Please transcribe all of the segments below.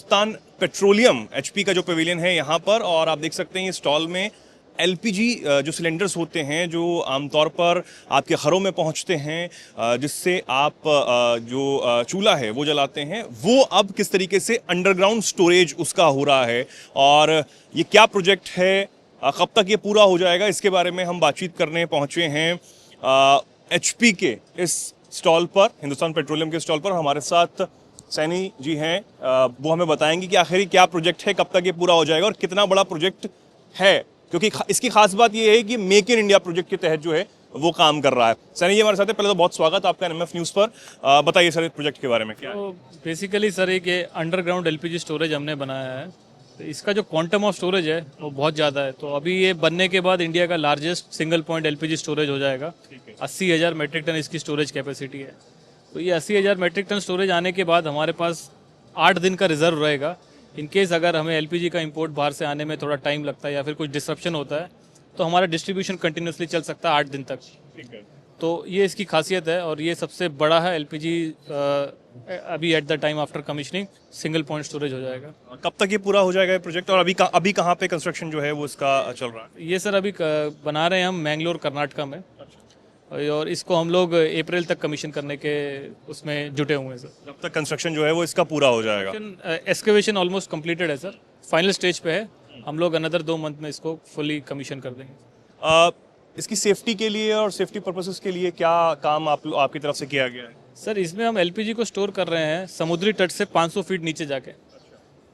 Hindustan petroleum HP का जो pavilion है यहाँ पर, और आप देख सकते हैं ये स्टॉल में एलपीजी जो सिलेंडर्स होते हैं जो आमतौर पर आपके घरों में पहुंचते हैं, जिससे आप जो चूल्हा है वो जलाते हैं, वो अब किस तरीके से अंडरग्राउंड स्टोरेज उसका हो रहा है और ये क्या प्रोजेक्ट है, कब तक ये पूरा हो जाएगा, इसके बारे में हम बातचीत करने पहुंचे हैं एचपी के इस स्टॉल पर, हिंदुस्तान पेट्रोलियम के स्टॉल पर। हमारे साथ सैनी जी हैं, वो हमें बताएंगे कि आखिर क्या प्रोजेक्ट है, कब तक ये पूरा हो जाएगा और कितना बड़ा प्रोजेक्ट है, क्योंकि इसकी खास बात ये है कि मेक इन इंडिया प्रोजेक्ट के तहत जो है वो काम कर रहा है। सैनी जी हमारे साथ है, पहले तो बहुत स्वागत आपका एनएमएफ न्यूज़ पर। बताइए सर इस प्रोजेक्ट के बारे में क्या है। तो बेसिकली सर एक अंडरग्राउंड एलपीजी स्टोरेज हमने बनाया है। तो इसका जो क्वांटम ऑफ स्टोरेज है वो बहुत ज़्यादा है। तो अभी ये बनने के बाद इंडिया का largest single point LPG storage हो जाएगा। 80,000 मेट्रिक टन इसकी स्टोरेज कैपेसिटी है। तो ये 80,000 मेट्रिक टन स्टोरेज आने के बाद हमारे पास 8 दिन का रिजर्व रहेगा। इन केस अगर हमें एलपीजी का इंपोर्ट बाहर से आने में थोड़ा टाइम लगता है या फिर कुछ डिसरप्शन होता है तो हमारा डिस्ट्रीब्यूशन कंटिन्यूसली चल सकता है 8 दिन तक। तो ये इसकी खासियत है और ये सबसे बड़ा है एलपीजी अभी at the time after commissioning single point storage हो जाएगा। कब तक ये पूरा हो जाएगा ये प्रोजेक्ट, और अभी कहाँ पे कंस्ट्रक्शन जो है वो इसका चल रहा है? ये सर अभी बना रहे हैं हम मैंगलोर कर्नाटका में, और इसको हम लोग अप्रैल तक कमीशन करने के उसमें जुटे हुए हैं सर। जब तक कंस्ट्रक्शन जो है वो इसका पूरा हो जाएगा। एक्सकेवेशन ऑलमोस्ट कंप्लीटेड है सर, फाइनल स्टेज पे है। हम लोग अनदर 2 मंथ में इसको फुली कमीशन कर देंगे। इसकी सेफ्टी के लिए और सेफ्टी पर्पसेस के लिए क्या काम आपकी तरफ से किया गया है? सर इसमें हम एलपीजी को स्टोर कर रहे हैं समुद्री तट से 500 फीट नीचे जाके।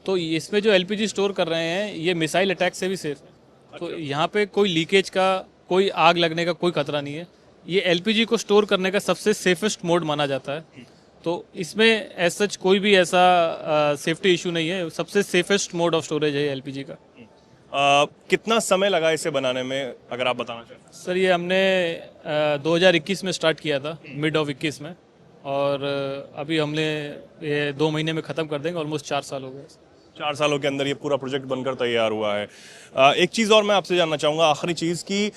तो इसमें जो एलपीजी स्टोर कर रहे हैं ये मिसाइल अटैक से भी सेफ है। तो यहाँ पे कोई लीकेज का, कोई आग लगने का कोई खतरा नहीं है। ये एलपीजी को स्टोर करने का सबसे सेफेस्ट मोड माना जाता है। तो इसमें एज सच कोई भी ऐसा सेफ्टी इशू नहीं है। सबसे सेफेस्ट मोड ऑफ स्टोरेज है एलपीजी का। कितना समय लगा इसे बनाने में, अगर आप बताना चाहें? सर ये हमने 2021 में स्टार्ट किया था, मिड ऑफ 21 में, और अभी हमने ये 2 महीने में ख़त्म कर देंगे। ऑलमोस्ट 4 साल हो गए। 4 सालों के अंदर ये पूरा प्रोजेक्ट बनकर तैयार हुआ है। एक चीज़ और मैं आपसे जानना चाहूँगा, आखिरी चीज़ की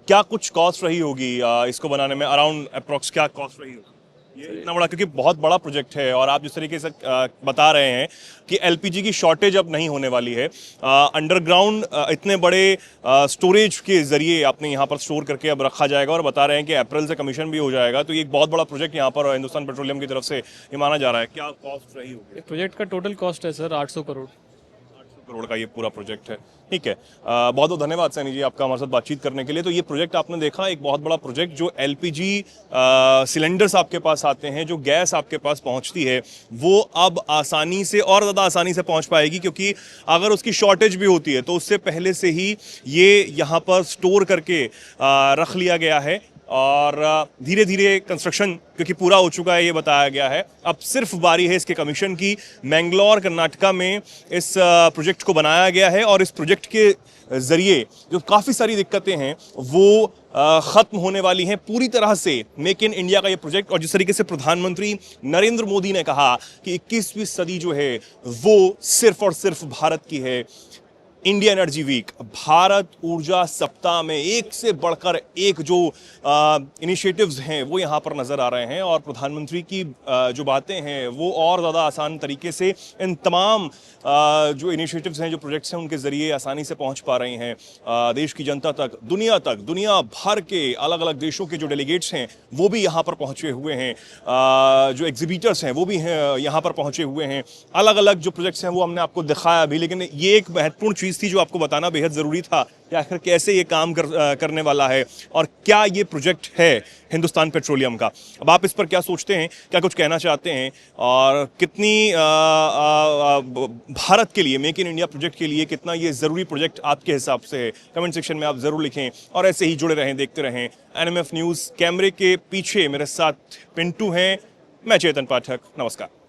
क्या कुछ कॉस्ट रही होगी इसको बनाने में, अराउंड अप्रॉक्स क्या कॉस्ट रही होगी ये इतना बड़ा, क्योंकि बहुत बड़ा प्रोजेक्ट है और आप जिस तरीके से बता रहे हैं कि एलपीजी की शॉर्टेज अब नहीं होने वाली है, अंडरग्राउंड इतने बड़े स्टोरेज के जरिए आपने यहाँ पर स्टोर करके अब रखा जाएगा, और बता रहे हैं कि अप्रैल से कमीशन भी हो जाएगा। तो ये एक बहुत बड़ा प्रोजेक्ट यहाँ पर हिंदुस्तान पेट्रोलियम की तरफ से ये माना जा रहा है। क्या कॉस्ट रही होगी? प्रोजेक्ट का टोटल कॉस्ट है सर 800 करोड़। 800 करोड़ का ये पूरा प्रोजेक्ट है। ठीक है, बहुत बहुत धन्यवाद सैनी जी आपका हमारे साथ बातचीत करने के लिए। तो ये प्रोजेक्ट आपने देखा, एक बहुत बड़ा प्रोजेक्ट जो एलपीजी सिलेंडर्स आपके पास आते हैं, जो गैस आपके पास पहुंचती है, वो अब आसानी से और ज़्यादा आसानी से पहुंच पाएगी, क्योंकि अगर उसकी शॉर्टेज भी होती है तो उससे पहले से ही ये यहाँ पर स्टोर करके रख लिया गया है। और धीरे धीरे कंस्ट्रक्शन क्योंकि पूरा हो चुका है ये बताया गया है, अब सिर्फ बारी है इसके कमीशन की। मैंगलोर कर्नाटका में इस प्रोजेक्ट को बनाया गया है और इस प्रोजेक्ट के ज़रिए जो काफ़ी सारी दिक्कतें हैं वो ख़त्म होने वाली हैं पूरी तरह से। मेक इन इंडिया का ये प्रोजेक्ट, और जिस तरीके से प्रधानमंत्री नरेंद्र मोदी ने कहा कि 21वीं सदी जो है वो सिर्फ और सिर्फ भारत की है। इंडिया एनर्जी वीक, भारत ऊर्जा सप्ताह में एक से बढ़कर एक जो इनिशिएटिव्स हैं वो यहाँ पर नज़र आ रहे हैं, और प्रधानमंत्री की जो बातें हैं वो और ज़्यादा आसान तरीके से इन तमाम जो इनिशिएटिव्स हैं, जो प्रोजेक्ट्स हैं, उनके ज़रिए आसानी से पहुँच पा रही हैं देश की जनता तक, दुनिया भर के अलग अलग देशों के जो डेलीगेट्स हैं वो भी यहाँ पर पहुँचे हुए हैं, जो एग्जीबिटर्स हैं वो भी हैं यहाँ पर पहुँचे हुए हैं। अलग अलग जो प्रोजेक्ट्स हैं वो हमने आपको दिखाया भी, लेकिन ये एक महत्वपूर्ण चीज़ थी जो आपको बताना बेहद ज़रूरी था कि आखिर कैसे ये काम करने वाला है और क्या ये प्रोजेक्ट है हिंदुस्तान पेट्रोलियम का। अब आप इस पर क्या सोचते हैं, क्या कुछ कहना चाहते हैं, और कितनी भारत के लिए, मेक इन इंडिया प्रोजेक्ट के लिए कितना ये ज़रूरी प्रोजेक्ट आपके हिसाब से है, कमेंट सेक्शन में आप ज़रूर लिखें। और ऐसे ही जुड़े रहें, देखते रहें एनएमएफ न्यूज़। कैमरे के पीछे मेरे साथ पिंटू हैं, मैं चेतन पाठक। नमस्कार।